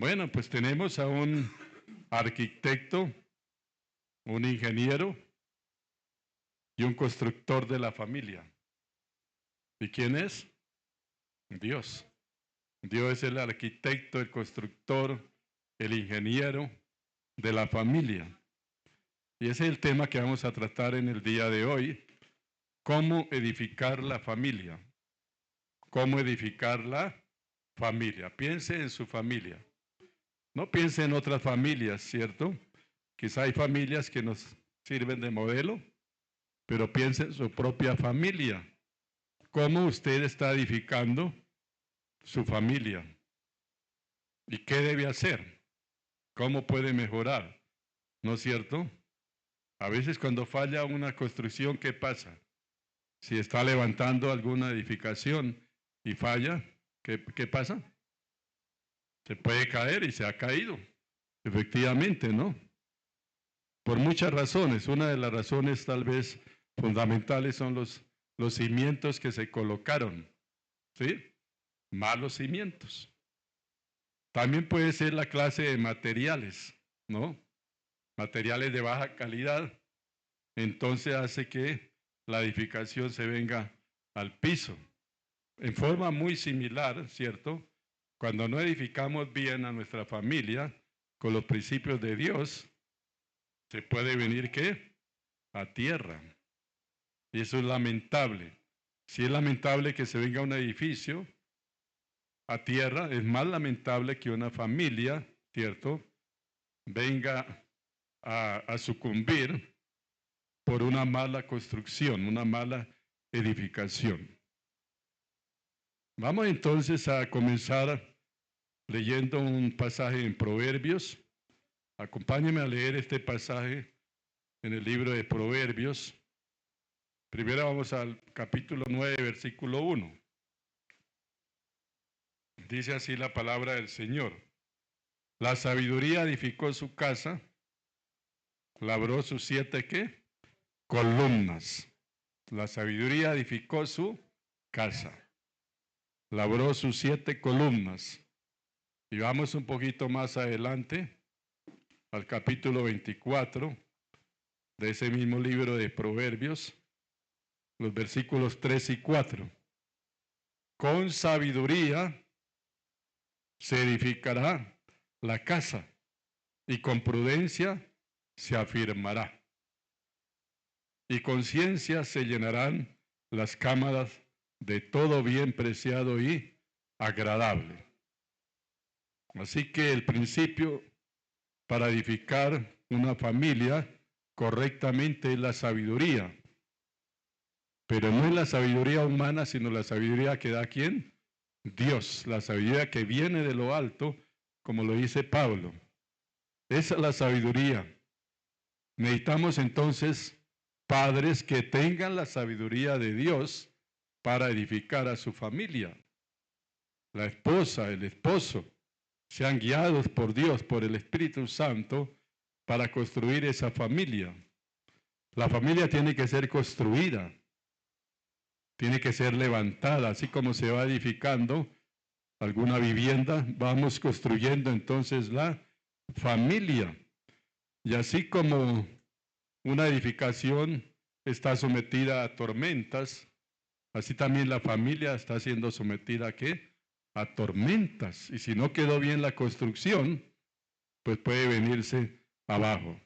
Bueno, pues tenemos a un arquitecto, un ingeniero y un constructor de la familia. ¿Y quién es? Dios. Dios es el arquitecto, el constructor, el ingeniero de la familia. Y ese es el tema que vamos a tratar en el día de hoy. ¿Cómo edificar la familia? ¿Cómo edificar la familia? Piense en su familia. No piense en otras familias, ¿cierto? Quizá hay familias que nos sirven de modelo, pero piense en su propia familia. ¿Cómo usted está edificando su familia? ¿Y qué debe hacer? ¿Cómo puede mejorar? ¿No es cierto? A veces cuando falla una construcción, ¿qué pasa? Si está levantando alguna edificación y falla, ¿qué pasa? Se puede caer y se ha caído. Efectivamente, ¿no? Por muchas razones. Una de las razones tal vez fundamentales son los cimientos que se colocaron. ¿Sí? Malos cimientos. También puede ser la clase de materiales, ¿no? Materiales de baja calidad. Entonces hace que la edificación se venga al piso. En forma muy similar, ¿cierto? Cuando no edificamos bien a nuestra familia con los principios de Dios, se puede venir, ¿qué? A tierra. Y eso es lamentable. Si es lamentable que se venga un edificio a tierra, es más lamentable que una familia, ¿cierto?, venga a sucumbir por una mala construcción, una mala edificación. Vamos entonces a comenzar leyendo un pasaje en Proverbios. Acompáñenme a leer este pasaje en el libro de Proverbios. Primero vamos al capítulo 9, versículo 1. Dice así la palabra del Señor. La sabiduría edificó su casa, labró sus 7 ¿qué? Columnas. La sabiduría edificó su casa, labró sus 7 columnas. Y vamos un poquito más adelante al capítulo 24 de ese mismo libro de Proverbios, los versículos 3 y 4. Con sabiduría se edificará la casa y con prudencia se afirmará. Y con ciencia se llenarán las cámaras de todo bien preciado y agradable. Así que el principio para edificar una familia correctamente es la sabiduría. Pero no es la sabiduría humana, sino la sabiduría que da ¿quién? Dios, la sabiduría que viene de lo alto, como lo dice Pablo. Esa es la sabiduría. Necesitamos entonces padres que tengan la sabiduría de Dios para edificar a su familia. La esposa, el esposo, sean guiados por Dios, por el Espíritu Santo, para construir esa familia. La familia tiene que ser construida, tiene que ser levantada, así como se va edificando alguna vivienda, vamos construyendo entonces la familia. Y así como una edificación está sometida a tormentas, así también la familia está siendo sometida ¿a qué? A tormentas. Y si no quedó bien la construcción, pues puede venirse abajo.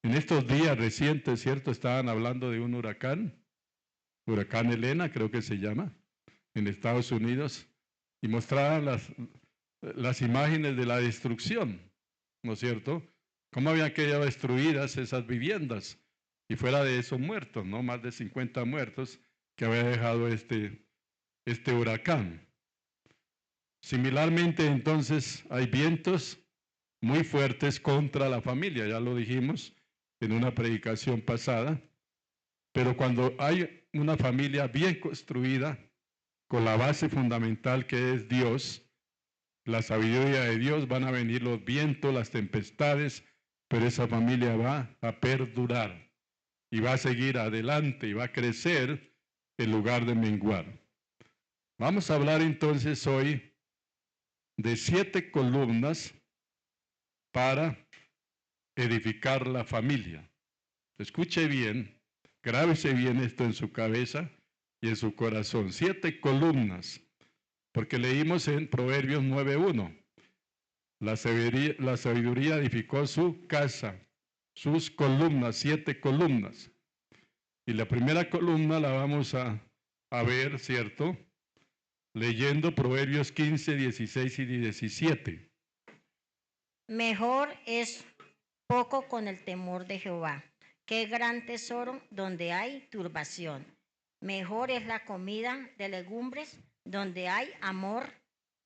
En estos días recientes, ¿cierto? Estaban hablando de un huracán Elena, creo que se llama, en Estados Unidos, y mostraban las imágenes de la destrucción, ¿no es cierto? Cómo habían quedado destruidas esas viviendas, y fuera de esos muertos, ¿no? Más de 50 muertos que había dejado este huracán. Similarmente, entonces, hay vientos muy fuertes contra la familia, ya lo dijimos en una predicación pasada, pero cuando hay una familia bien construida, con la base fundamental que es Dios, la sabiduría de Dios, van a venir los vientos, las tempestades, pero esa familia va a perdurar y va a seguir adelante y va a crecer en lugar de menguar. Vamos a hablar entonces hoy de 7 columnas para edificar la familia. Escuche bien, grábese bien esto en su cabeza y en su corazón. 7 columnas, porque leímos en Proverbios 9:1. La sabiduría edificó su casa, sus columnas, 7 columnas. Y la primera columna la vamos a ver, ¿cierto? Leyendo Proverbios 15, 16 y 17. Mejor es poco con el temor de Jehová, que gran tesoro donde hay turbación. Mejor es la comida de legumbres donde hay amor,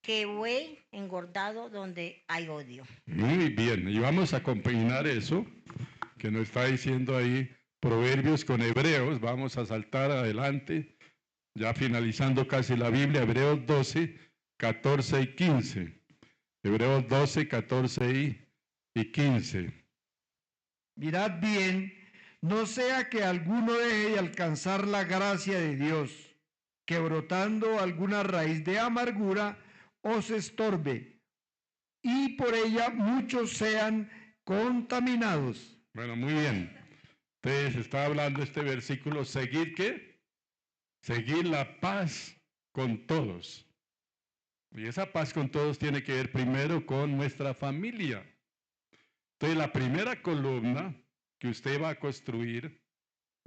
que buey engordado donde hay odio. Muy bien, y vamos a combinar eso que nos está diciendo ahí Proverbios con Hebreos. Vamos a saltar adelante, ya finalizando casi la Biblia, Hebreos 12, 14 y 15. Hebreos 12, 14 y 15. Mirad bien, no sea que alguno deje de alcanzar la gracia de Dios, que brotando alguna raíz de amargura os estorbe, y por ella muchos sean contaminados. Bueno, muy bien. Entonces está hablando este versículo, ¿seguir qué? Seguir la paz con todos. Y esa paz con todos tiene que ver primero con nuestra familia. Entonces la primera columna que usted va a construir,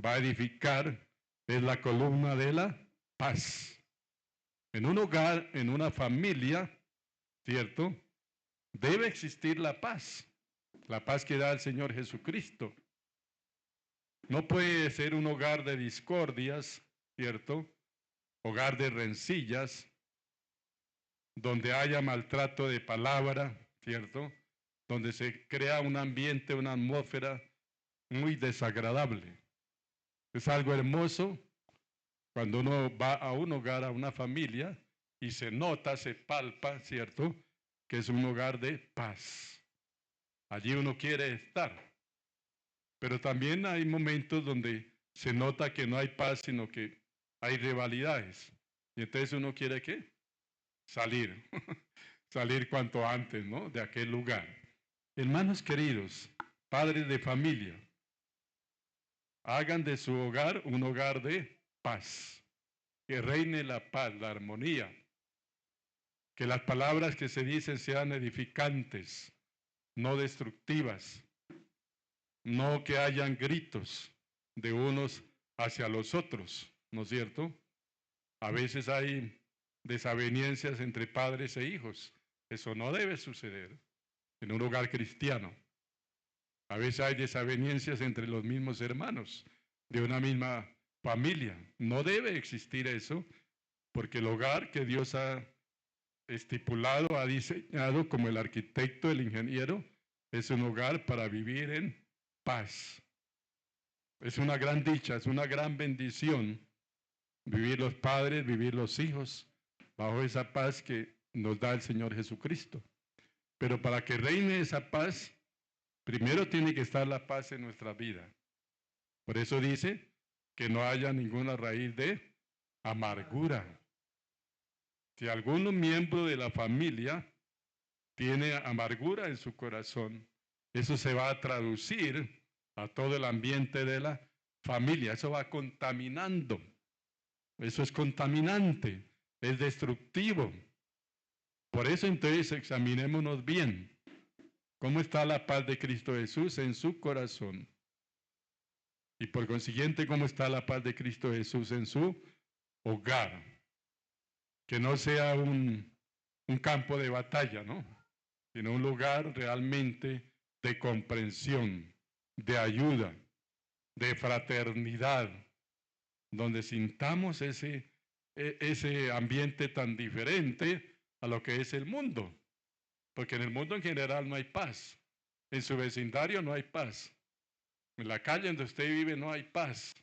va a edificar, es la columna de la paz. En un hogar, en una familia, ¿cierto? Debe existir la paz que da el Señor Jesucristo. No puede ser un hogar de discordias, ¿cierto? Hogar de rencillas, donde haya maltrato de palabra, ¿cierto? Donde se crea un ambiente, una atmósfera muy desagradable. Es algo hermoso cuando uno va a un hogar, a una familia, y se nota, se palpa, ¿cierto? Que es un hogar de paz. Allí uno quiere estar. Pero también hay momentos donde se nota que no hay paz, sino que hay rivalidades. Y entonces uno quiere ¿qué? Salir. Salir cuanto antes, ¿no? De aquel lugar. Hermanos queridos, padres de familia, hagan de su hogar un hogar de paz. Que reine la paz, la armonía. Que las palabras que se dicen sean edificantes, no destructivas. No que hayan gritos de unos hacia los otros, ¿no es cierto? A veces hay desavenencias entre padres e hijos. Eso no debe suceder en un hogar cristiano. A veces hay desavenencias entre los mismos hermanos de una misma familia. No debe existir eso, porque el hogar que Dios ha estipulado, ha diseñado como el arquitecto, el ingeniero, es un hogar para vivir en paz. Es una gran dicha, es una gran bendición vivir los padres, vivir los hijos, bajo esa paz que nos da el Señor Jesucristo. Pero para que reine esa paz, primero tiene que estar la paz en nuestra vida. Por eso dice que no haya ninguna raíz de amargura. Si algún miembro de la familia tiene amargura en su corazón, eso se va a traducir a todo el ambiente de la familia. Eso va contaminando. Eso es contaminante, es destructivo. Por eso entonces examinémonos bien. ¿Cómo está la paz de Cristo Jesús en su corazón? Y por consiguiente, ¿cómo está la paz de Cristo Jesús en su hogar? Que no sea un campo de batalla, ¿no? Sino un lugar realmente de comprensión, de ayuda, de fraternidad, donde sintamos ese ambiente tan diferente a lo que es el mundo. Porque en el mundo en general no hay paz. En su vecindario no hay paz. En la calle donde usted vive no hay paz.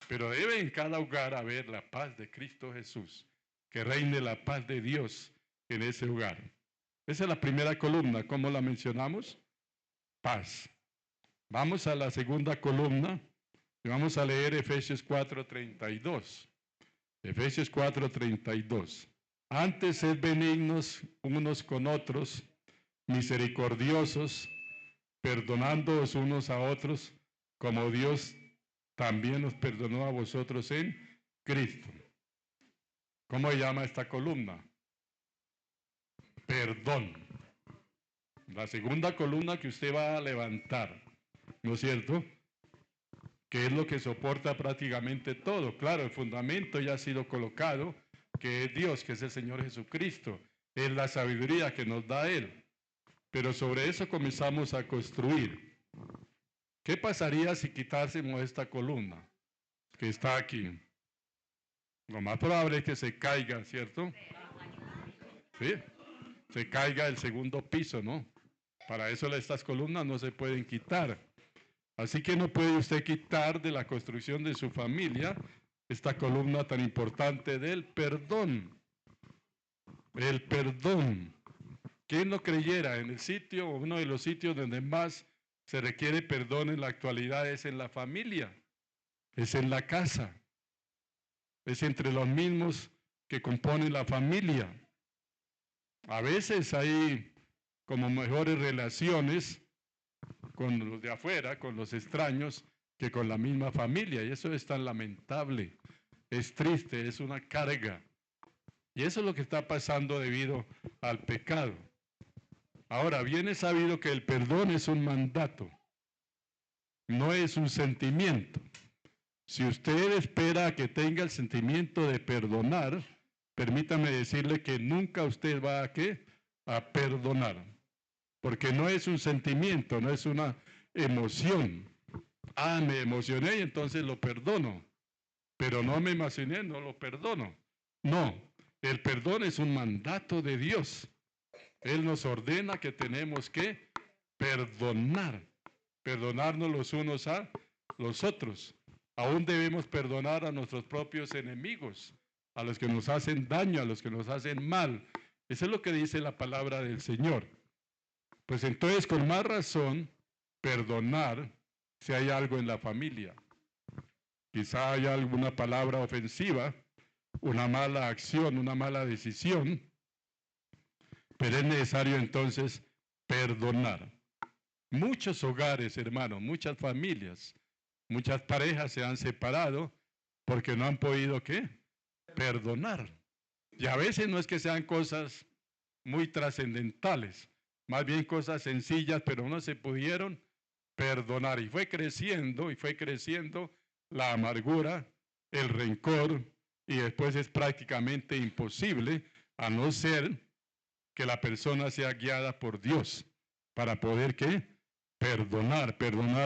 Pero debe en cada hogar haber la paz de Cristo Jesús. Que reine la paz de Dios en ese hogar. Esa es la primera columna. ¿Cómo la mencionamos? Paz. Vamos a la segunda columna y vamos a leer Efesios 4:32. Efesios 4:32. Antes sed benignos unos con otros, misericordiosos, perdonándoos unos a otros, como Dios también os perdonó a vosotros en Cristo. ¿Cómo se llama esta columna? Perdón. La segunda columna que usted va a levantar, ¿no es cierto? Que es lo que soporta prácticamente todo. Claro, el fundamento ya ha sido colocado, que es Dios, que es el Señor Jesucristo. Es la sabiduría que nos da Él. Pero sobre eso comenzamos a construir. ¿Qué pasaría si quitásemos esta columna que está aquí? Lo más probable es que se caiga, ¿cierto? Sí, se caiga el segundo piso, ¿no? Para eso estas columnas no se pueden quitar. Así que no puede usted quitar de la construcción de su familia esta columna tan importante del perdón. El perdón. ¿Quién no creyera? En el sitio, uno de los sitios donde más se requiere perdón en la actualidad es en la familia, es en la casa, es entre los mismos que componen la familia. A veces hay como mejores relaciones con los de afuera, con los extraños, que con la misma familia. Y eso es tan lamentable, es triste, es una carga. Y eso es lo que está pasando debido al pecado. Ahora, bien es sabido que el perdón es un mandato, no es un sentimiento. Si usted espera a que tenga el sentimiento de perdonar, permítame decirle que nunca usted va a ¿qué? A perdonar. Porque no es un sentimiento, no es una emoción. Ah, me emocioné y entonces lo perdono. Pero no me emocioné, no lo perdono. No, el perdón es un mandato de Dios. Él nos ordena que tenemos que perdonar. Perdonarnos los unos a los otros. Aún debemos perdonar a nuestros propios enemigos, a los que nos hacen daño, a los que nos hacen mal. Eso es lo que dice la palabra del Señor. Pues entonces, con más razón, perdonar si hay algo en la familia. Quizá haya alguna palabra ofensiva, una mala acción, una mala decisión, pero es necesario entonces perdonar. Muchos hogares, hermanos, muchas familias, muchas parejas se han separado porque no han podido, ¿qué? Perdonar. Y a veces no es que sean cosas muy trascendentales, más bien cosas sencillas, pero no se pudieron perdonar. Y fue creciendo la amargura, el rencor, y después es prácticamente imposible, a no ser que la persona sea guiada por Dios para poder, ¿qué? Perdonar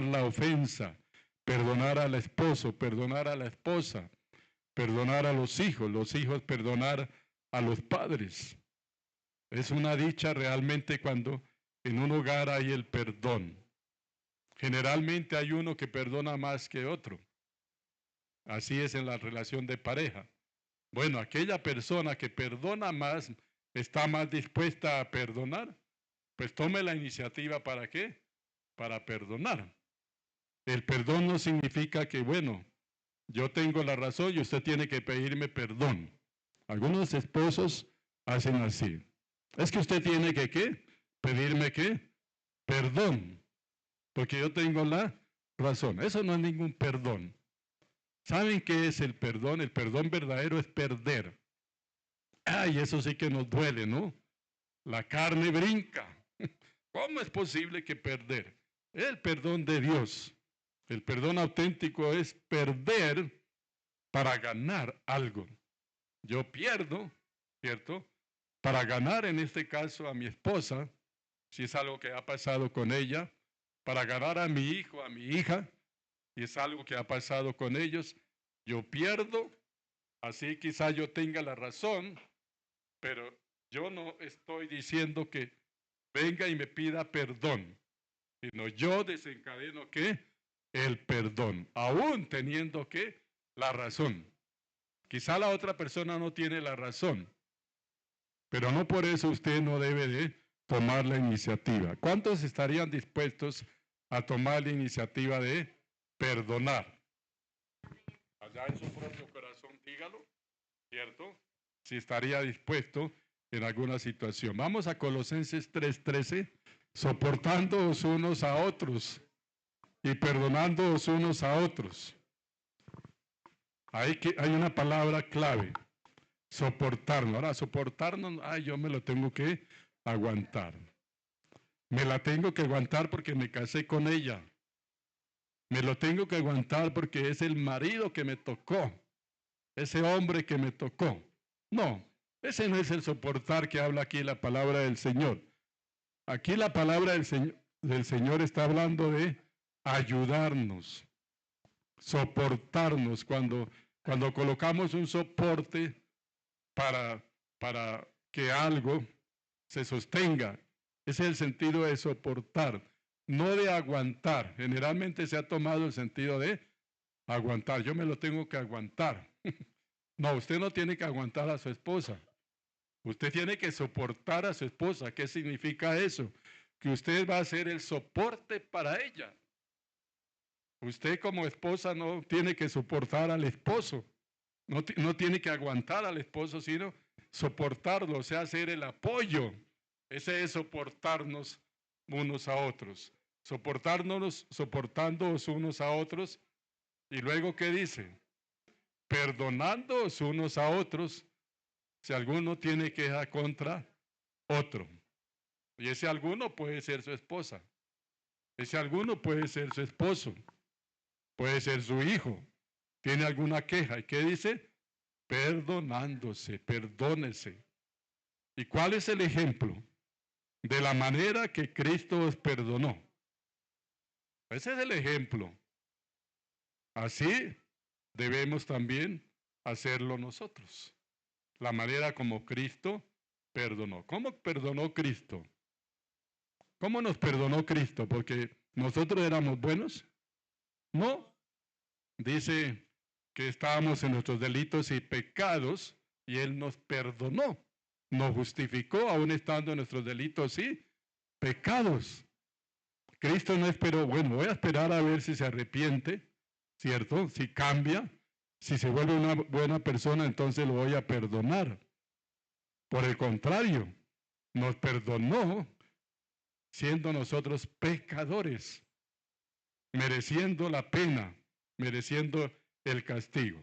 la ofensa, perdonar al esposo, perdonar a la esposa, perdonar a los hijos perdonar a los padres. Es una dicha realmente cuando en un hogar hay el perdón. Generalmente hay uno que perdona más que otro. Así es en la relación de pareja. Bueno, aquella persona que perdona más, está más dispuesta a perdonar, pues tome la iniciativa ¿para qué? Para perdonar. El perdón no significa que, bueno, yo tengo la razón y usted tiene que pedirme perdón. Algunos esposos hacen así. Es que usted tiene que, ¿qué? Pedirme, ¿qué? Perdón, porque yo tengo la razón. Eso no es ningún perdón. ¿Saben qué es el perdón? El perdón verdadero es perder. Ay, eso sí que nos duele, ¿no? La carne brinca. ¿Cómo es posible que perder? El perdón de Dios. El perdón auténtico es perder para ganar algo. Yo pierdo, ¿cierto? Para ganar en este caso a mi esposa, si es algo que ha pasado con ella, para ganar a mi hijo, a mi hija, si es algo que ha pasado con ellos, yo pierdo, así quizá yo tenga la razón, pero yo no estoy diciendo que venga y me pida perdón, sino yo desencadeno ¿qué? El perdón, aún teniendo que la razón. Quizá la otra persona no tiene la razón, pero no por eso usted no debe de tomar la iniciativa. ¿Cuántos estarían dispuestos a tomar la iniciativa de perdonar? Allá en su propio corazón, dígalo, ¿cierto? Si estaría dispuesto en alguna situación. Vamos a Colosenses 3:13, soportándoos unos a otros y perdonándoos unos a otros. Hay una palabra clave, soportarnos. Ahora, soportarnos, yo me lo tengo que aguantar. Me la tengo que aguantar porque me casé con ella. Me lo tengo que aguantar porque es el marido que me tocó, ese hombre que me tocó. No, ese no es el soportar que habla aquí la palabra del Señor. Aquí la palabra del Señor está hablando de ayudarnos, soportarnos. Cuando colocamos un soporte para que algo se sostenga, ese es el sentido de soportar, no de aguantar. Generalmente se ha tomado el sentido de aguantar. Yo me lo tengo que aguantar. No, usted no tiene que aguantar a su esposa. Usted tiene que soportar a su esposa. ¿Qué significa eso? Que usted va a ser el soporte para ella. Usted como esposa no tiene que soportar al esposo. No tiene que aguantar al esposo, sino soportarlo, o sea, ser el apoyo. Ese es soportarnos unos a otros. Soportándonos unos a otros. Y luego, ¿qué dice? Perdonándoos unos a otros, si alguno tiene queja contra otro. Y ese alguno puede ser su esposa. Ese alguno puede ser su esposo. Puede ser su hijo. Tiene alguna queja. ¿Y qué dice? Perdonándose, perdónese. ¿Y cuál es el ejemplo? De la manera que Cristo os perdonó. Ese es el ejemplo. Así debemos también hacerlo nosotros. La manera como Cristo perdonó. ¿Cómo perdonó Cristo? ¿Cómo nos perdonó Cristo? ¿Porque nosotros éramos buenos? No. Dice que estábamos en nuestros delitos y pecados y Él nos perdonó. Nos justificó aún estando en nuestros delitos y pecados. Cristo no esperó, bueno, voy a esperar a ver si se arrepiente, ¿cierto? Si cambia, si se vuelve una buena persona, entonces lo voy a perdonar. Por el contrario, nos perdonó siendo nosotros pecadores, mereciendo la pena, mereciendo el castigo.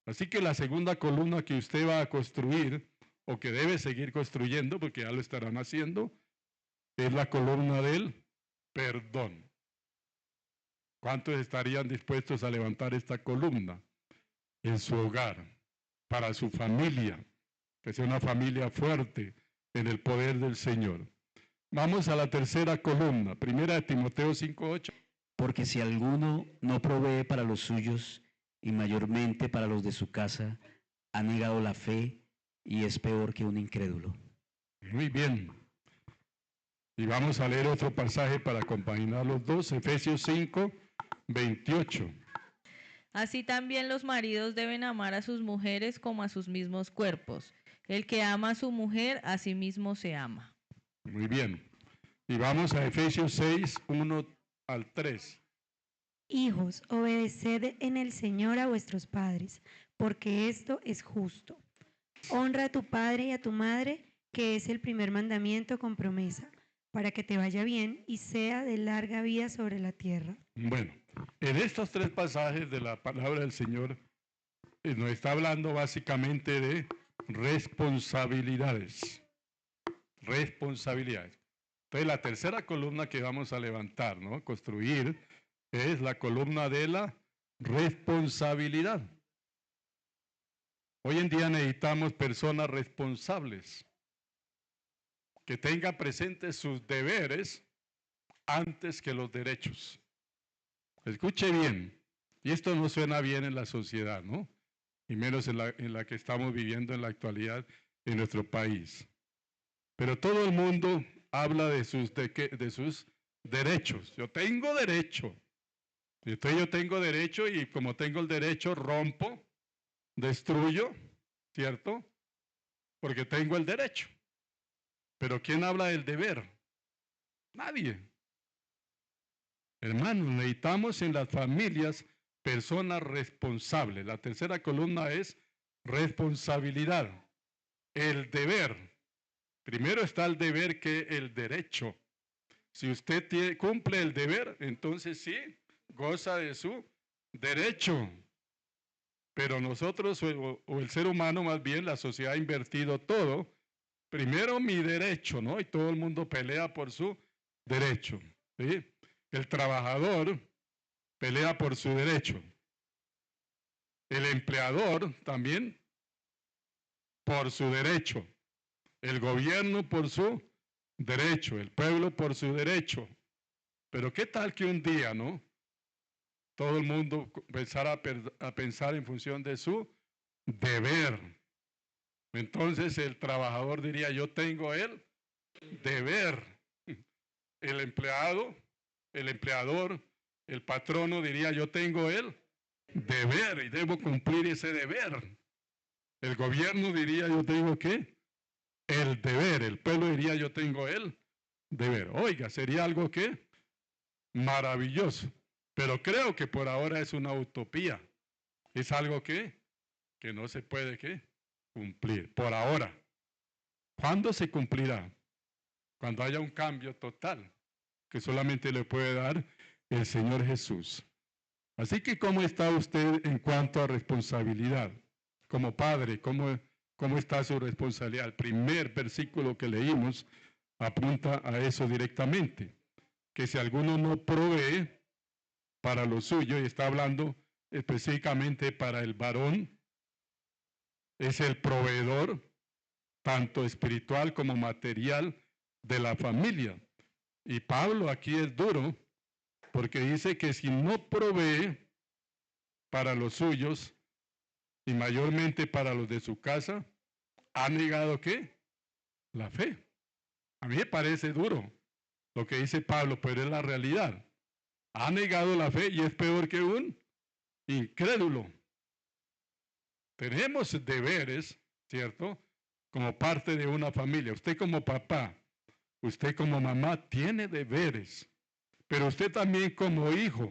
Así que la segunda columna que usted va a construir, o que debe seguir construyendo, porque ya lo estarán haciendo, es la columna del perdón. ¿Cuántos estarían dispuestos a levantar esta columna en su hogar, para su familia, que sea una familia fuerte en el poder del Señor? Vamos a la tercera columna, primera de Timoteo 5:8. Porque si alguno no provee para los suyos y mayormente para los de su casa, ha negado la fe y es peor que un incrédulo. Muy bien. Y vamos a leer otro pasaje para acompañar los dos, Efesios 5:28. Así también los maridos deben amar a sus mujeres como a sus mismos cuerpos. El que ama a su mujer, a sí mismo se ama. Muy bien. Y vamos a Efesios 6:1-3. Hijos, obedeced en el Señor a vuestros padres, porque esto es justo. Honra a tu padre y a tu madre, que es el primer mandamiento con promesa, para que te vaya bien y sea de larga vida sobre la tierra. Bueno, en estos tres pasajes de la palabra del Señor nos está hablando básicamente de responsabilidades. Responsabilidades. Entonces, la tercera columna que vamos a levantar, ¿no? Construir, es la columna de la responsabilidad. Hoy en día necesitamos personas responsables, que tengan presentes sus deberes antes que los derechos. Escuche bien, y esto no suena bien en la sociedad, ¿no? Y menos en la que estamos viviendo en la actualidad en nuestro país. Pero todo el mundo habla de sus derechos. Yo tengo derecho. Entonces yo tengo derecho y como tengo el derecho rompo, destruyo, ¿cierto? Porque tengo el derecho. Pero ¿quién habla del deber? Nadie. Hermanos, necesitamos en las familias personas responsables. La tercera columna es responsabilidad. El deber. Primero está el deber que el derecho. Si usted cumple el deber, entonces sí, goza de su derecho. Pero nosotros, o el ser humano más bien, la sociedad ha invertido todo. Primero mi derecho, ¿no? Y todo el mundo pelea por su derecho. ¿Sí? El trabajador pelea por su derecho. El empleador también por su derecho. El gobierno por su derecho. El pueblo por su derecho. Pero qué tal que un día, ¿no? Todo el mundo empezara a pensar en función de su deber. Entonces el trabajador diría, yo tengo el deber. El empleado, el empleador, el patrono diría, yo tengo el deber y debo cumplir ese deber. El gobierno diría, yo tengo ¿qué? El deber. El pueblo diría, yo tengo el deber. Oiga, sería algo que maravilloso. Pero creo que por ahora es una utopía. Es algo que no se puede ¿qué? Cumplir. Por ahora. ¿Cuándo se cumplirá? Cuando haya un cambio total que solamente le puede dar el Señor Jesús. Así que, ¿cómo está usted en cuanto a responsabilidad? Como padre, ¿cómo está su responsabilidad? El primer versículo que leímos apunta a eso directamente. Que si alguno no provee para lo suyo, y está hablando específicamente para el varón, es el proveedor, tanto espiritual como material, de la familia. Y Pablo aquí es duro, porque dice que si no provee para los suyos, y mayormente para los de su casa, ha negado ¿qué? La fe. A mí me parece duro lo que dice Pablo, pero es la realidad. Ha negado la fe y es peor que un incrédulo. Tenemos deberes, ¿cierto? Como parte de una familia. Usted como papá, usted como mamá tiene deberes, pero usted también como hijo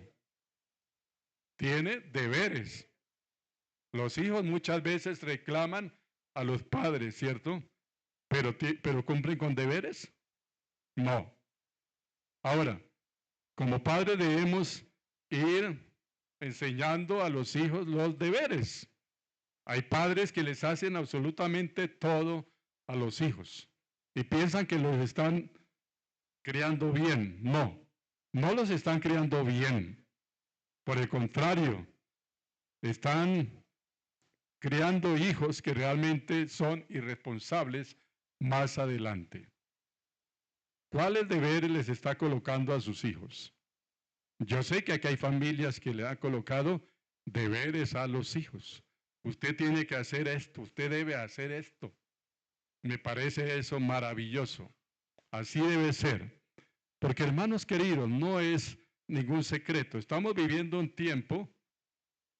tiene deberes. Los hijos muchas veces reclaman a los padres, ¿cierto? Pero cumplen con deberes. No. Ahora, como padres debemos ir enseñando a los hijos los deberes. Hay padres que les hacen absolutamente todo a los hijos y piensan que los están criando bien. No, no los están criando bien. Por el contrario, están criando hijos que realmente son irresponsables más adelante. ¿Cuáles deberes les está colocando a sus hijos? Yo sé que aquí hay familias que le han colocado deberes a los hijos. Usted tiene que hacer esto, usted debe hacer esto. Me parece eso maravilloso. Así debe ser. Porque hermanos queridos, no es ningún secreto. Estamos viviendo un tiempo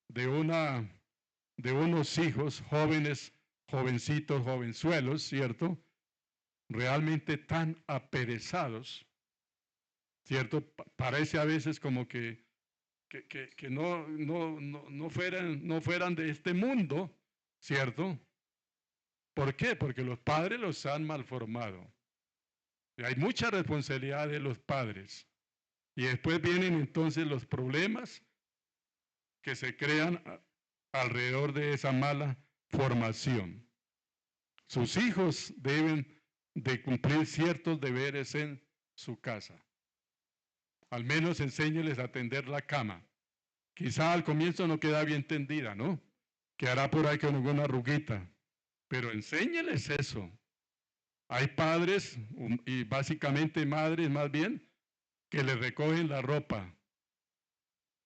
de unos hijos jóvenes, jovencitos, jovenzuelos, ¿cierto? Realmente tan aperezados, ¿cierto? Parece a veces como que no fueran de este mundo, ¿cierto? ¿Por qué? Porque los padres los han malformado. Y hay mucha responsabilidad de los padres. Y después vienen entonces los problemas que se crean alrededor de esa mala formación. Sus hijos deben de cumplir ciertos deberes en su casa. Al menos enséñeles a tender la cama. Quizá al comienzo no queda bien tendida, ¿no? Quedará por ahí con alguna arruguita. Pero enséñeles eso. Hay padres, y básicamente madres más bien, que le recogen la ropa.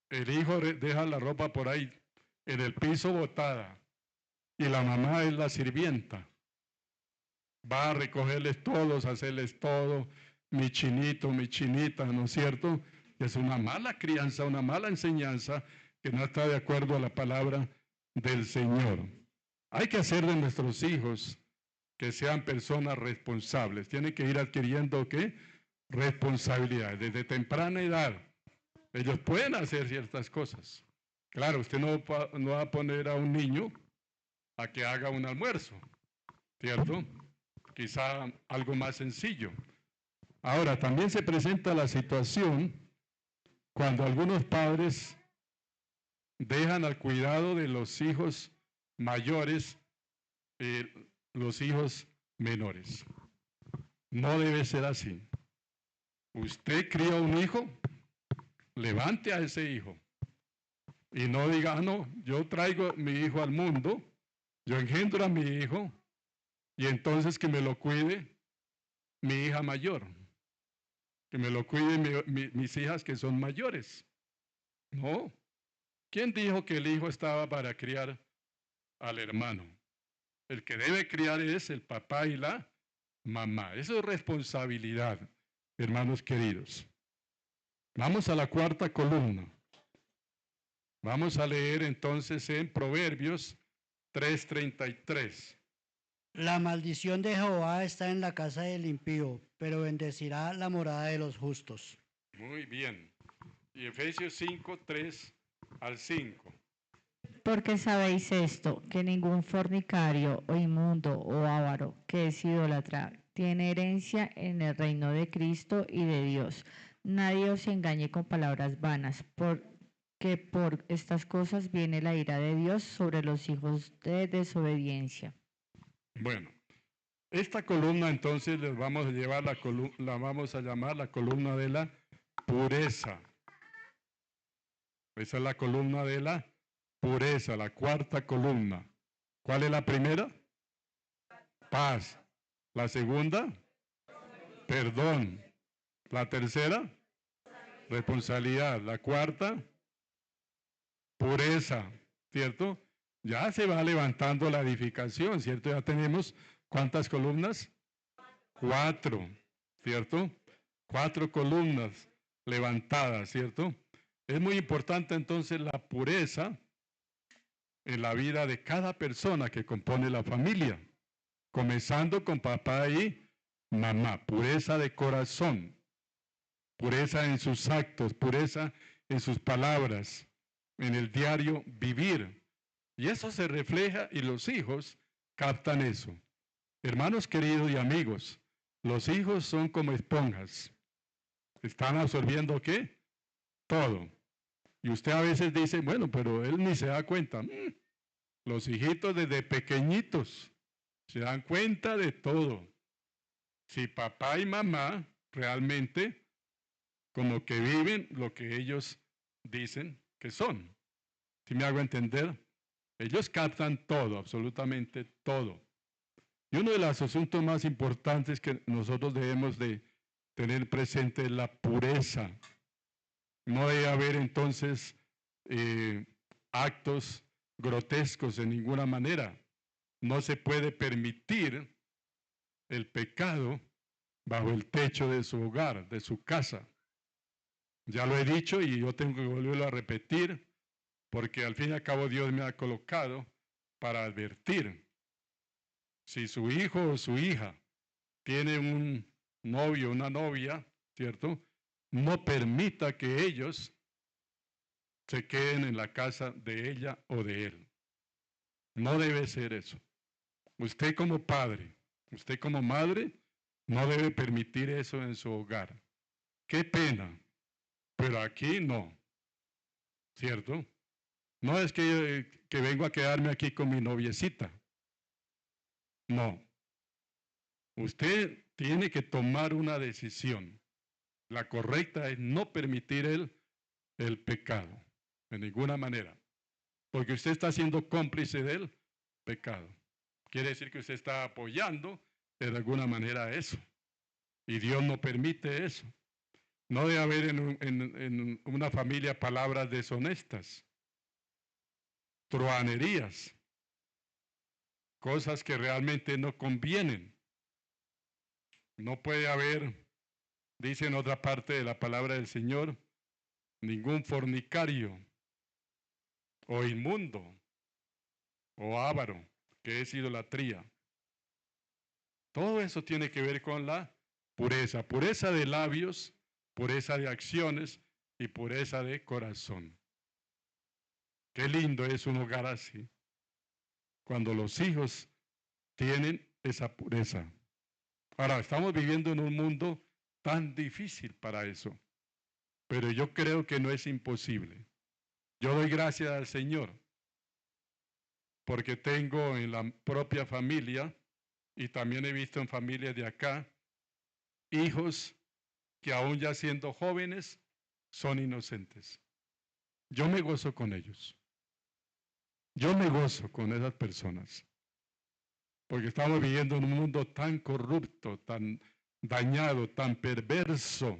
El hijo deja la ropa por ahí en el piso botada y la mamá es la sirvienta. Va a recogerles todos, hacerles todo, mi chinito, mi chinita, ¿no es cierto? Es una mala crianza, una mala enseñanza que no está de acuerdo a la palabra del Señor. Hay que hacer de nuestros hijos que sean personas responsables. Tienen que ir adquiriendo ¿qué? Responsabilidad desde temprana edad. Ellos pueden hacer ciertas cosas. Claro, usted no va a poner a un niño a que haga un almuerzo, ¿cierto? quizá algo más sencillo. Ahora, también se presenta la situación cuando algunos padres dejan al cuidado de los hijos mayores los hijos menores. No debe ser así. Usted crió un hijo, levante a ese hijo. Y no diga, "Ah, no, yo traigo mi hijo al mundo, yo engendro a mi hijo, y entonces que me lo cuide mi hija mayor, que me lo cuiden mis hijas que son mayores". No. ¿Quién dijo que el hijo estaba para criar al hermano? El que debe criar es el papá y la mamá. Eso es responsabilidad, hermanos queridos. Vamos a la cuarta columna. Vamos a leer entonces en Proverbios 3:33. La maldición de Jehová está en la casa del impío, pero bendecirá la morada de los justos. Muy bien. Y Efesios 5:3-5. Porque sabéis esto, que ningún fornicario o inmundo o avaro que es idólatra tiene herencia en el reino de Cristo y de Dios. Nadie os engañe con palabras vanas, porque por estas cosas viene la ira de Dios sobre los hijos de desobediencia. Bueno, esta columna entonces les vamos a llevar la vamos a llamar la columna de la pureza. Esa es la columna de la pureza, la cuarta columna. ¿Cuál es la primera? Paz. La segunda, perdón. La tercera, responsabilidad. La cuarta, pureza, ¿cierto? Ya se va levantando la edificación, ¿cierto? Ya tenemos, ¿cuántas columnas? 4, ¿cierto? 4 columnas levantadas, ¿cierto? Es muy importante entonces la pureza en la vida de cada persona que compone la familia, comenzando con papá y mamá. Pureza de corazón, pureza en sus actos, pureza en sus palabras, en el diario vivir. Y eso se refleja y los hijos captan eso. Hermanos queridos y amigos, los hijos son como esponjas. ¿Están absorbiendo qué? Todo. Y usted a veces dice, bueno, pero él ni se da cuenta. Los hijitos desde pequeñitos se dan cuenta de todo. Si papá y mamá realmente como que viven lo que ellos dicen que son. ¿Sí me hago entender? Ellos captan todo, absolutamente todo. Y uno de los asuntos más importantes que nosotros debemos de tener presente es la pureza. No debe haber entonces actos grotescos de ninguna manera. No se puede permitir el pecado bajo el techo de su hogar, de su casa. Ya lo he dicho y yo tengo que volverlo a repetir, porque al fin y al cabo Dios me ha colocado para advertir. Si su hijo o su hija tiene un novio o una novia, ¿cierto? No permita que ellos se queden en la casa de ella o de él. No debe ser eso. Usted como padre, usted como madre, no debe permitir eso en su hogar. Qué pena, pero aquí no, ¿cierto? No es que vengo a quedarme aquí con mi noviecita. No. Usted tiene que tomar una decisión. La correcta es no permitir el pecado, de ninguna manera. Porque usted está siendo cómplice del pecado. Quiere decir que usted está apoyando de alguna manera eso. Y Dios no permite eso. No debe haber en una familia palabras deshonestas, truhanerías, cosas que realmente no convienen. No puede haber, dice en otra parte de la palabra del Señor, ningún fornicario o inmundo o avaro, que es idolatría. Todo eso tiene que ver con la pureza, pureza de labios, pureza de acciones y pureza de corazón. Qué lindo es un hogar así, cuando los hijos tienen esa pureza. Ahora, estamos viviendo en un mundo tan difícil para eso, pero yo creo que no es imposible. Yo doy gracias al Señor porque tengo en la propia familia y también he visto en familias de acá hijos que aún ya siendo jóvenes son inocentes. Yo me gozo con ellos. Yo me gozo con esas personas. Porque estamos viviendo en un mundo tan corrupto, tan dañado, tan perverso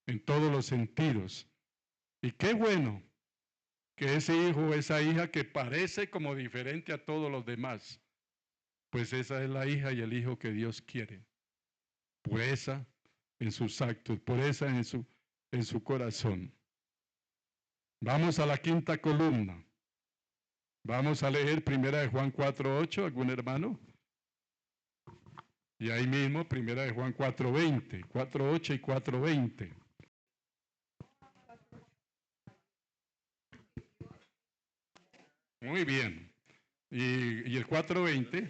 en todos los sentidos. Y qué bueno que ese hijo o esa hija que parece como diferente a todos los demás, pues esa es la hija y el hijo que Dios quiere. Pureza en sus actos, pureza en su corazón. Vamos a la quinta columna. Vamos a leer primera de Juan 4:8, ¿algún hermano? Y ahí mismo, primera de Juan 4:20, 4:8 y 4:20. Muy bien. Y el 4:20.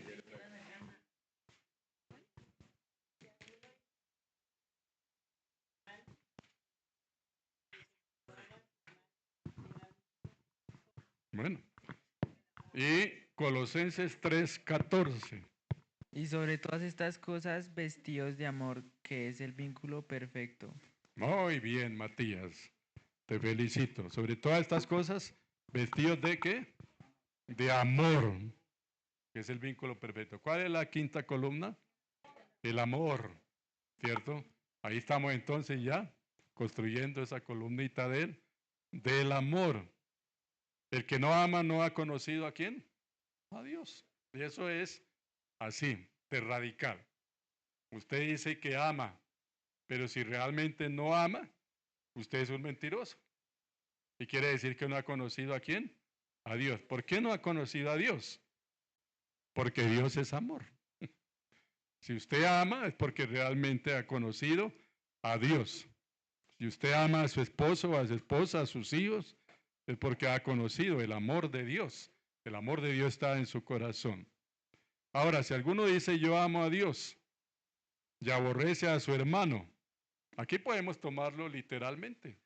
Bueno. Y Colosenses 3:14. Y sobre todas estas cosas, vestidos de amor, que es el vínculo perfecto. Muy bien, Matías. Te felicito. Sobre todas estas cosas, vestidos de ¿qué? De amor, que es el vínculo perfecto. ¿Cuál es la quinta columna? El amor, ¿cierto? Ahí estamos entonces ya construyendo esa columnita del amor. El que no ama no ha conocido ¿a quién? A Dios. Y eso es así, de radical. Usted dice que ama, pero si realmente no ama, usted es un mentiroso. Y quiere decir que no ha conocido ¿a quién? A Dios. ¿Por qué no ha conocido a Dios? Porque Dios es amor. Si usted ama es porque realmente ha conocido a Dios. Si usted ama a su esposo, a su esposa, a sus hijos, es porque ha conocido el amor de Dios. El amor de Dios está en su corazón. Ahora, si alguno dice yo amo a Dios y aborrece a su hermano, aquí podemos tomarlo literalmente.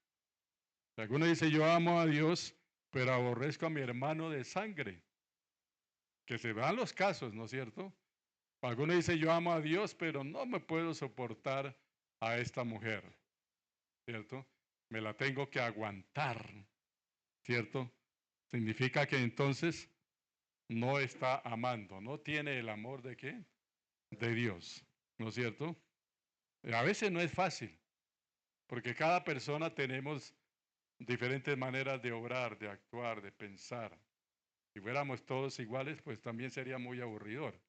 Si alguno dice yo amo a Dios, pero aborrezco a mi hermano de sangre, que se dan los casos, ¿no es cierto? Alguno dice yo amo a Dios, pero no me puedo soportar a esta mujer, ¿cierto? Me la tengo que aguantar, ¿cierto? Significa que entonces no está amando, no tiene el amor de ¿qué? De Dios, ¿no es cierto? A veces no es fácil, porque cada persona tenemos diferentes maneras de obrar, de actuar, de pensar. Si fuéramos todos iguales, pues también sería muy aburridor.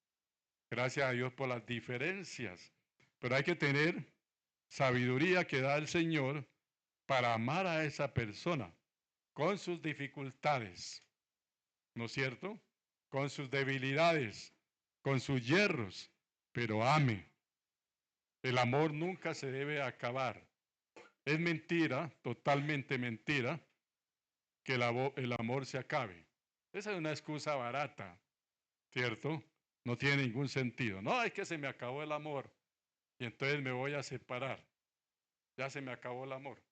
Gracias a Dios por las diferencias, pero hay que tener sabiduría que da el Señor para amar a esa persona con sus dificultades, ¿no es cierto? Con sus debilidades, con sus yerros, pero ame. El amor nunca se debe acabar. Es mentira, totalmente mentira, que el amor se acabe. Esa es una excusa barata, ¿cierto? No tiene ningún sentido. No, es que se me acabó el amor y entonces me voy a separar. Ya se me acabó el amor.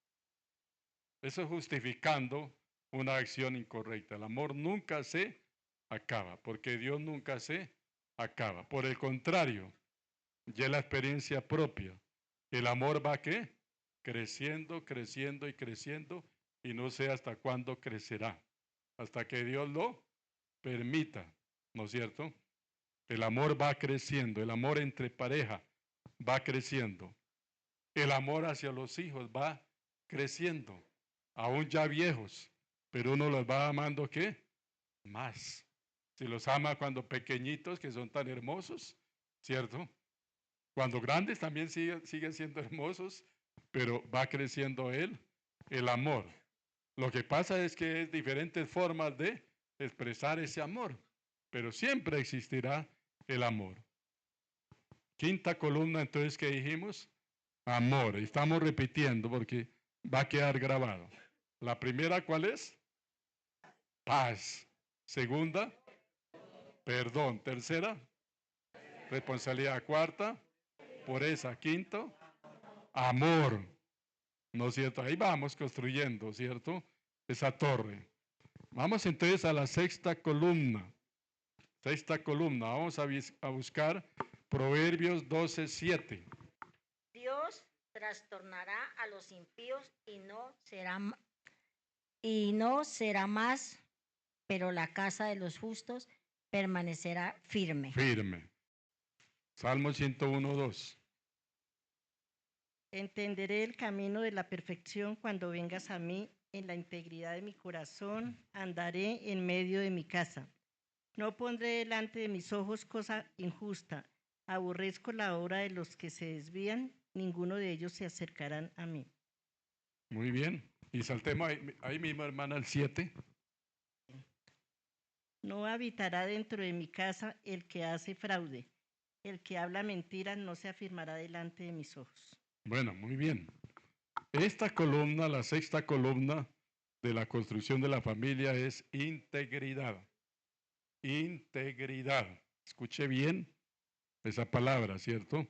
Eso es justificando una acción incorrecta. El amor nunca se acaba, porque Dios nunca se acaba. Por el contrario, ya es la experiencia propia. El amor va ¿qué? Creciendo, creciendo y creciendo, y no sé hasta cuándo crecerá. Hasta que Dios lo permita, ¿no es cierto? El amor va creciendo, el amor entre pareja va creciendo. El amor hacia los hijos va creciendo, aún ya viejos, pero uno los va amando ¿qué? Más. Si los ama cuando pequeñitos, que son tan hermosos, ¿cierto? Cuando grandes también siguen siendo hermosos, pero va creciendo el amor. Lo que pasa es que es diferentes formas de expresar ese amor, pero siempre existirá el amor. Quinta columna, entonces, ¿qué dijimos? Amor. Estamos repitiendo porque va a quedar grabado. La primera, ¿cuál es? Paz. Segunda, perdón. Tercera, responsabilidad. Cuarta, pureza. Quinto, amor. ¿No es cierto? Ahí vamos construyendo, ¿cierto? Esa torre. Vamos entonces a la sexta columna. Sexta columna. Vamos a buscar Proverbios 12:7. Dios trastornará a los impíos y no será más, pero la casa de los justos permanecerá firme. Firme. Salmo 101:2. Entenderé el camino de la perfección cuando vengas a mí. En la integridad de mi corazón andaré en medio de mi casa. No pondré delante de mis ojos cosa injusta. Aborrezco la obra de los que se desvían. Ninguno de ellos se acercarán a mí. Muy bien. Y saltemos ahí mismo, hermana, el 7. No habitará dentro de mi casa el que hace fraude. El que habla mentiras no se afirmará delante de mis ojos. Bueno, muy bien. Esta columna, la sexta columna de la construcción de la familia es integridad. Integridad. Escuche bien esa palabra, ¿cierto?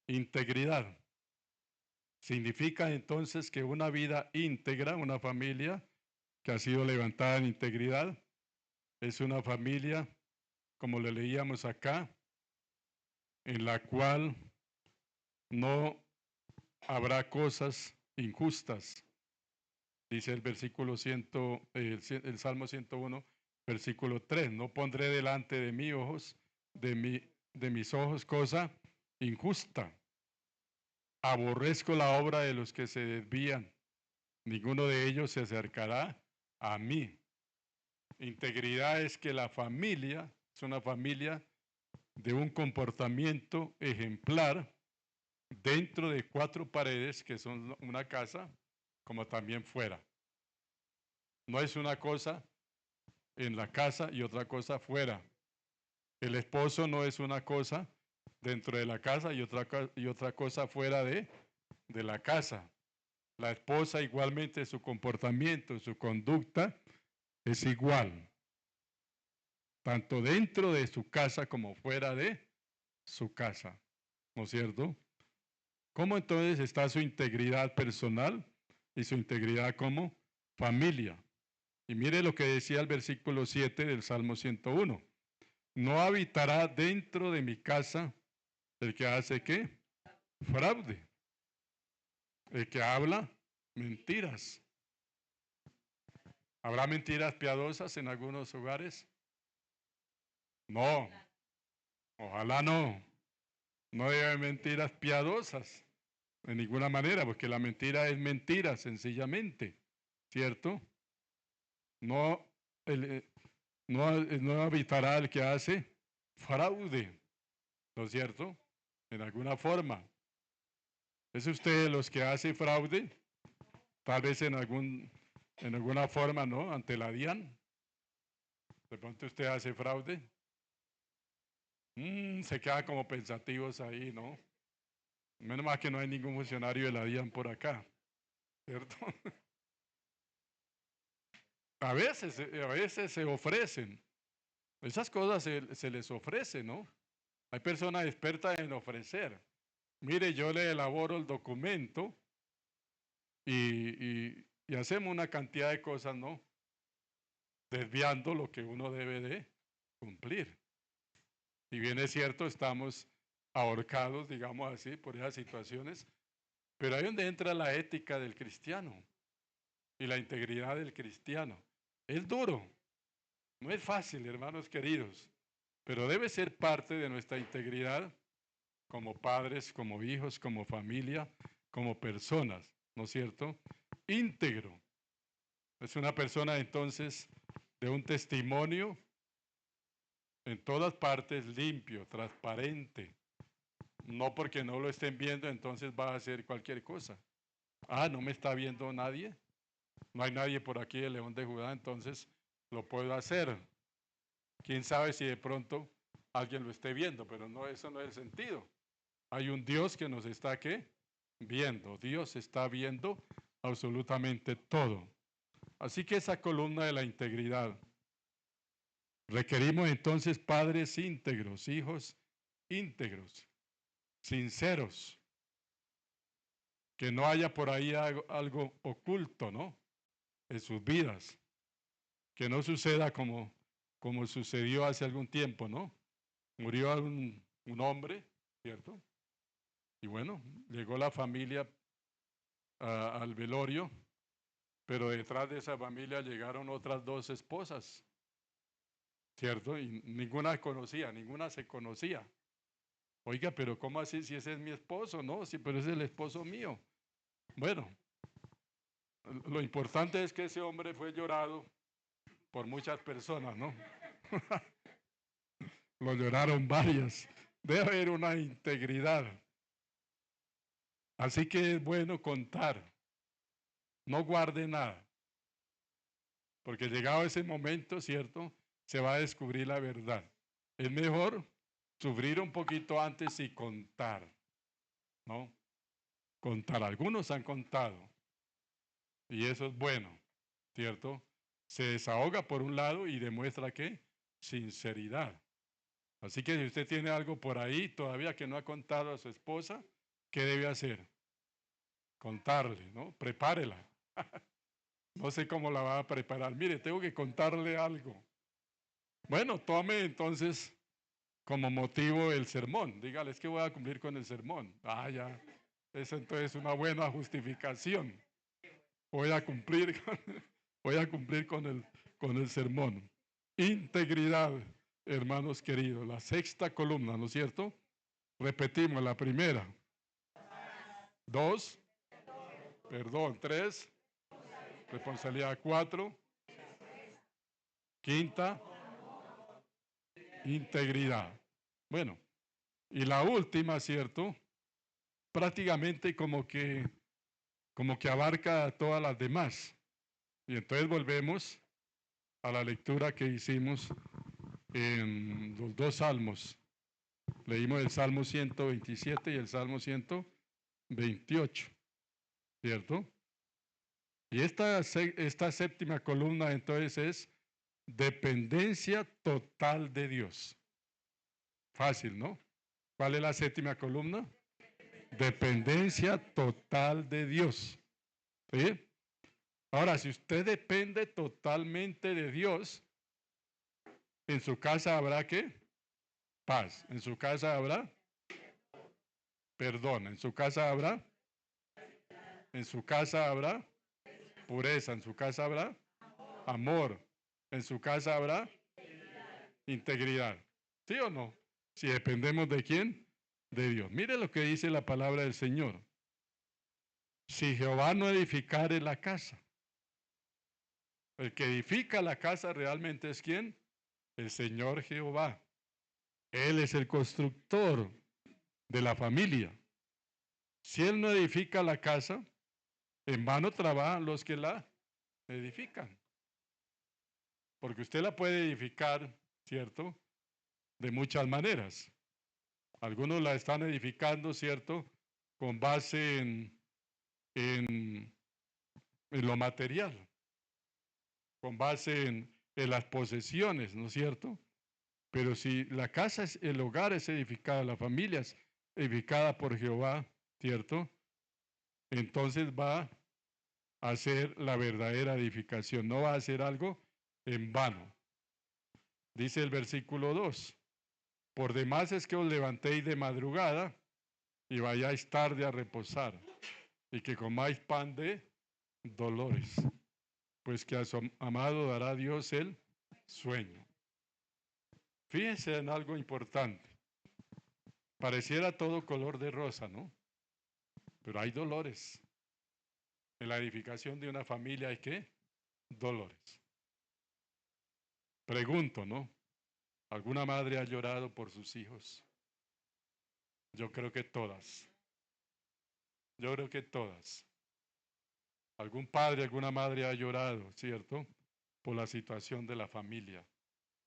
Integridad. Significa entonces que una vida íntegra, una familia que ha sido levantada en integridad, es una familia, como le leíamos acá, en la cual no habrá cosas injustas. Dice el versículo el Salmo 101, versículo 3. No pondré delante de mis ojos cosa injusta. Aborrezco la obra de los que se desvían. Ninguno de ellos se acercará a mí. Integridad es que la familia es una familia de un comportamiento ejemplar dentro de 4 paredes que son una casa, como también fuera. No es una cosa en la casa y otra cosa fuera. El esposo no es una cosa dentro de la casa y otra cosa fuera de la casa. La esposa igualmente, su comportamiento, su conducta es igual, tanto dentro de su casa como fuera de su casa, ¿no es cierto? ¿Cómo entonces está su integridad personal y su integridad como familia? Y mire lo que decía el versículo 7 del Salmo 101. No habitará dentro de mi casa el que hace ¿qué? Fraude. El que habla mentiras. ¿Habrá mentiras piadosas en algunos hogares? No. Ojalá no. No debe haber mentiras piadosas de ninguna manera, porque la mentira es mentira, sencillamente. ¿Cierto? No, no habitará el que hace fraude, ¿no es cierto? En alguna forma. ¿Es usted de los que hace fraude? Tal vez en alguna forma, ¿no? Ante la DIAN. De pronto usted hace fraude. Se quedan como pensativos ahí, ¿no? Menos mal que no hay ningún funcionario de la DIAN por acá, ¿cierto? A veces se ofrecen. Esas cosas se les ofrece, ¿no? Hay personas expertas en ofrecer. Mire, yo le elaboro el documento y hacemos una cantidad de cosas, ¿no? Desviando lo que uno debe de cumplir. Si bien es cierto, estamos ahorcados, digamos así, por esas situaciones, pero ahí es donde entra la ética del cristiano y la integridad del cristiano. Es duro, no es fácil, hermanos queridos, pero debe ser parte de nuestra integridad como padres, como hijos, como familia, como personas, ¿no es cierto? Íntegro. Es una persona entonces de un testimonio en todas partes limpio, transparente. No porque no lo estén viendo, entonces va a hacer cualquier cosa. Ah, no me está viendo nadie. No hay nadie por aquí de León de Judá, entonces lo puedo hacer. Quién sabe si de pronto alguien lo esté viendo, pero no, eso no es el sentido. Hay un Dios que nos está ¿qué? Viendo. Dios está viendo absolutamente todo. Así que esa columna de la integridad. Requerimos entonces padres íntegros, hijos íntegros. sinceros, que no haya por ahí algo oculto, ¿no? En sus vidas, que no suceda como sucedió hace algún tiempo, ¿no? Murió un hombre, ¿cierto? Y bueno, llegó la familia al velorio, pero detrás de esa familia llegaron otras 2 esposas, ¿cierto? Y ninguna se conocía. Oiga, pero ¿cómo así si ese es mi esposo? No, sí, pero es el esposo mío. Bueno, lo importante es que ese hombre fue llorado por muchas personas, ¿no? Lo lloraron varias. Debe haber una integridad. Así que es bueno contar. No guarde nada. Porque llegado ese momento, ¿cierto? Se va a descubrir la verdad. Es mejor sufrir un poquito antes y contar, ¿no? Contar. Algunos han contado. Y eso es bueno, ¿cierto? Se desahoga por un lado y demuestra ¿qué? Sinceridad. Así que si usted tiene algo por ahí todavía que no ha contado a su esposa, ¿qué debe hacer? Contarle, ¿no? Prepárela. No sé cómo la va a preparar. Mire, tengo que contarle algo. Bueno, tome entonces como motivo el sermón. Dígale, es que voy a cumplir con el sermón. Ah, ya. Es entonces una buena justificación. Voy a cumplir con el sermón. Integridad, hermanos queridos. La 6ª columna, ¿no es cierto? Repetimos, la primera. 2, perdón, 3, responsabilidad 4, 5ª, integridad. Bueno, y la última, ¿cierto? Prácticamente como que abarca a todas las demás. Y entonces volvemos a la lectura que hicimos en los 2 salmos. Leímos el Salmo 127 y el Salmo 128, ¿cierto? Y esta 7ª columna entonces es dependencia total de Dios. Fácil, ¿no? ¿Cuál es la 7ª columna? Dependencia total de Dios. ¿Sí? Ahora, si usted depende totalmente de Dios, en su casa habrá ¿qué? Paz. En su casa habrá perdón. En su casa habrá pureza. En su casa habrá amor. En su casa habrá integridad. ¿Sí o no? Si dependemos de quién, de Dios. Mire lo que dice la palabra del Señor. Si Jehová no edificare la casa, el que edifica la casa realmente es ¿quién? El Señor Jehová. Él es el constructor de la familia. Si Él no edifica la casa, en vano trabajan los que la edifican. Porque usted la puede edificar, ¿cierto? De muchas maneras. Algunos la están edificando, ¿cierto? Con base en lo material, con base en las posesiones, ¿no es cierto? Pero si la casa, el hogar es edificado, la familia es edificada por Jehová, ¿cierto? Entonces va a ser la verdadera edificación, no va a ser algo en vano. Dice el versículo 2, por demás es que os levantéis de madrugada y vayáis tarde a reposar, y que comáis pan de dolores, pues que a su amado dará Dios el sueño. Fíjense en algo importante. Pareciera todo color de rosa, ¿no? Pero hay dolores. En la edificación de una familia hay ¿qué? Dolores. Pregunto, ¿no? ¿Alguna madre ha llorado por sus hijos? Yo creo que todas. Yo creo que todas. Algún padre, alguna madre ha llorado, ¿cierto? Por la situación de la familia.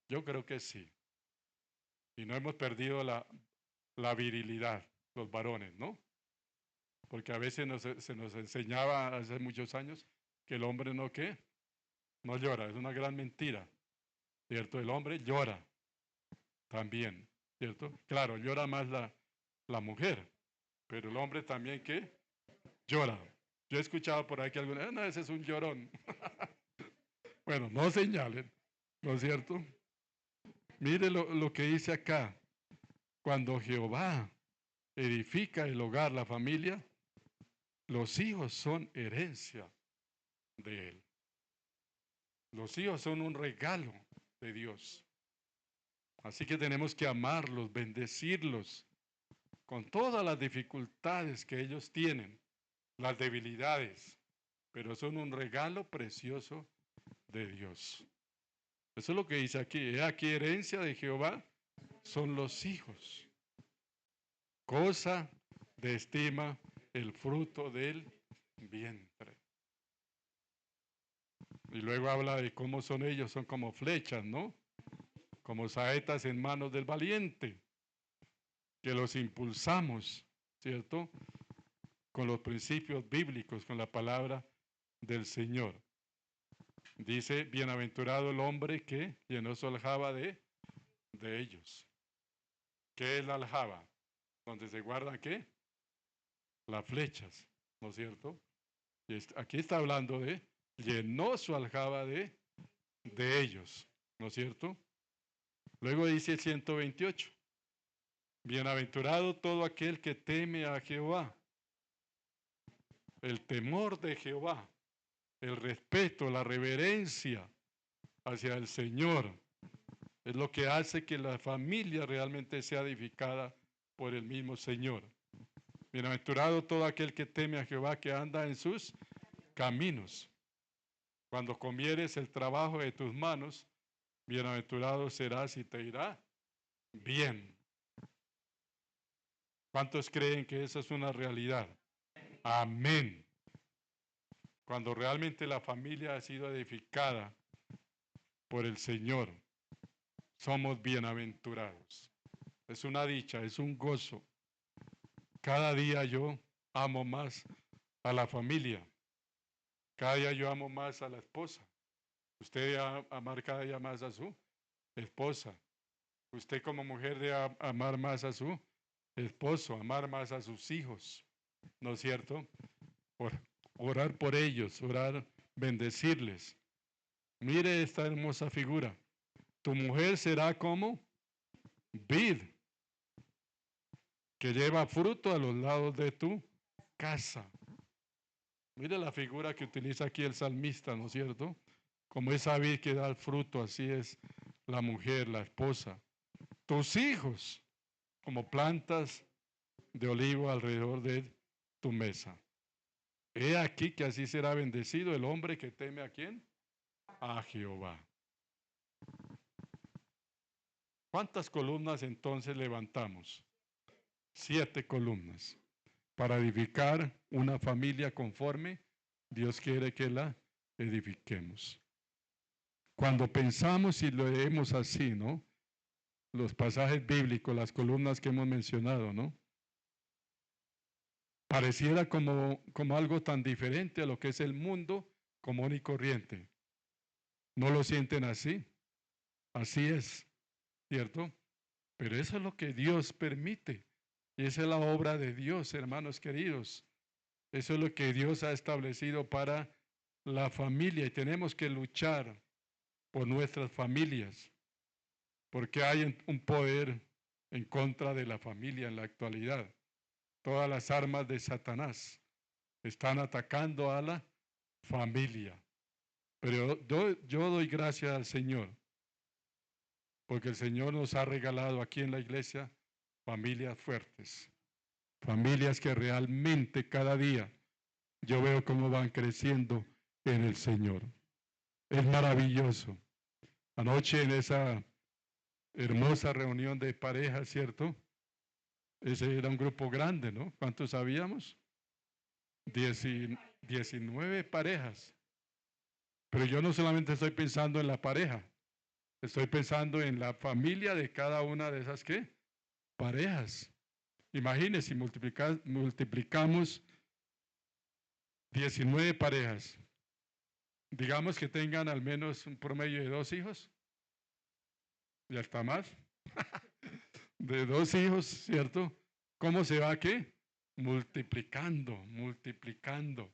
Yo creo que sí. Y no hemos perdido la virilidad, los varones, ¿no? Porque a veces se nos enseñaba hace muchos años que el hombre no ¿qué? No llora, es una gran mentira, ¿cierto? El hombre llora también, ¿cierto? Claro, llora más la mujer, pero el hombre también ¿qué? Llora. Yo he escuchado por ahí que algunos, no, ese es un llorón. Bueno, no señalen, ¿no es cierto? Mire lo que dice acá. Cuando Jehová edifica el hogar, la familia, los hijos son herencia de Él. Los hijos son un regalo de Dios. Así que tenemos que amarlos, bendecirlos, con todas las dificultades que ellos tienen, las debilidades, pero son un regalo precioso de Dios. Eso es lo que dice aquí. He aquí herencia de Jehová son los hijos. Cosa de estima el fruto del vientre. Y luego habla de cómo son ellos, son como flechas, ¿no? Como saetas en manos del valiente, que los impulsamos, ¿cierto? Con los principios bíblicos, con la palabra del Señor. Dice, bienaventurado el hombre que llenó su aljaba de ellos. ¿Qué es la aljaba? Donde se guardan, ¿qué? Las flechas, ¿no es cierto? Y aquí está hablando de, llenó su aljaba de ellos, ¿no es cierto? Luego dice el 128, bienaventurado todo aquel que teme a Jehová. El temor de Jehová, el respeto, la reverencia hacia el Señor, es lo que hace que la familia realmente sea edificada por el mismo Señor. Bienaventurado todo aquel que teme a Jehová, que anda en sus caminos. Cuando comieres el trabajo de tus manos, bienaventurado serás y te irá bien. ¿Cuántos creen que esa es una realidad? Amén. Cuando realmente la familia ha sido edificada por el Señor, somos bienaventurados. Es una dicha, es un gozo. Cada día yo amo más a la familia. Cada día yo amo más a la esposa. Usted debe amar cada día más a su esposa. Usted como mujer debe amar más a su esposo, amar más a sus hijos. ¿No es cierto? Orar por ellos, orar, bendecirles. Mire esta hermosa figura. Tu mujer será como vid que lleva fruto a los lados de tu casa. Mire la figura que utiliza aquí el salmista, ¿no es cierto? Como esa vid que da el fruto, así es la mujer, la esposa. Tus hijos como plantas de olivo alrededor de tu mesa. He aquí que así será bendecido el hombre que teme ¿a quién? A Jehová. ¿Cuántas columnas entonces levantamos? 7 columnas para edificar una familia conforme Dios quiere que la edifiquemos. Cuando pensamos y lo leemos así, ¿no? Los pasajes bíblicos, las columnas que hemos mencionado, ¿no? Pareciera como algo tan diferente a lo que es el mundo común y corriente. ¿No lo sienten así? Así es, ¿cierto? Pero eso es lo que Dios permite. Y esa es la obra de Dios, hermanos queridos. Eso es lo que Dios ha establecido para la familia y tenemos que luchar por nuestras familias, porque hay un poder en contra de la familia en la actualidad. Todas las armas de Satanás están atacando a la familia. Pero yo doy gracias al Señor, porque el Señor nos ha regalado aquí en la iglesia familias fuertes, familias que realmente cada día yo veo cómo van creciendo en el Señor. Es maravilloso. Anoche en esa hermosa reunión de parejas, ¿cierto? Ese era un grupo grande, ¿no? ¿Cuántos sabíamos? 19 parejas. Pero yo no solamente estoy pensando en la pareja, estoy pensando en la familia de cada una de esas, ¿qué? Parejas. Imagínense, multiplicamos 19 parejas. Digamos que tengan al menos un promedio de 2 hijos. Y hasta más. De 2 hijos, ¿cierto? ¿Cómo se va qué? Multiplicando, multiplicando.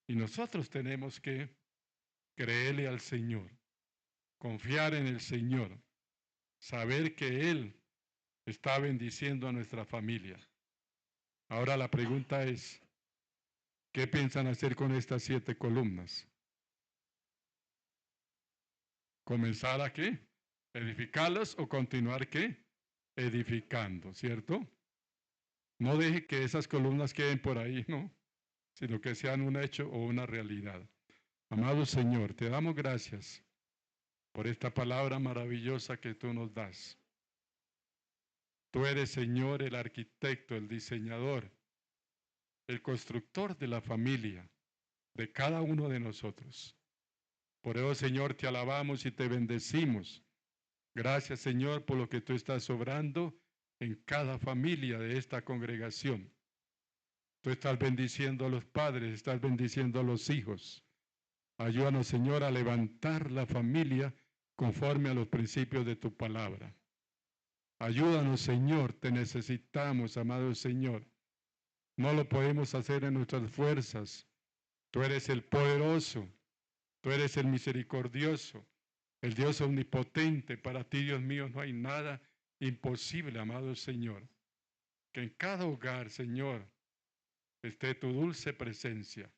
Y nosotros tenemos que creerle al Señor, confiar en el Señor, saber que Él está bendiciendo a nuestra familia. Ahora la pregunta es, ¿qué piensan hacer con estas 7 columnas? ¿Comenzar a qué? ¿Edificarlas o continuar qué? Edificando, ¿cierto? No deje que esas columnas queden por ahí, ¿no? Sino que sean un hecho o una realidad. Amado Señor, te damos gracias por esta palabra maravillosa que tú nos das. Tú eres, Señor, el arquitecto, el diseñador, el constructor de la familia, de cada uno de nosotros. Por eso, Señor, te alabamos y te bendecimos. Gracias, Señor, por lo que tú estás obrando en cada familia de esta congregación. Tú estás bendiciendo a los padres, estás bendiciendo a los hijos. Ayúdanos, Señor, a levantar la familia conforme a los principios de tu palabra. Ayúdanos, Señor, te necesitamos, amado Señor. No lo podemos hacer en nuestras fuerzas. Tú eres el poderoso, tú eres el misericordioso, el Dios omnipotente. Para ti, Dios mío, no hay nada imposible, amado Señor. Que en cada hogar, Señor, esté tu dulce presencia.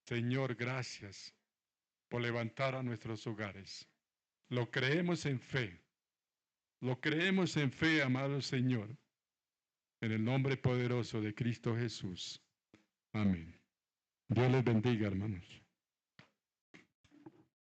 Señor, gracias por levantar a nuestros hogares. Lo creemos en fe. Lo creemos en fe, amado Señor. En el nombre poderoso de Cristo Jesús. Amén. Dios les bendiga, hermanos.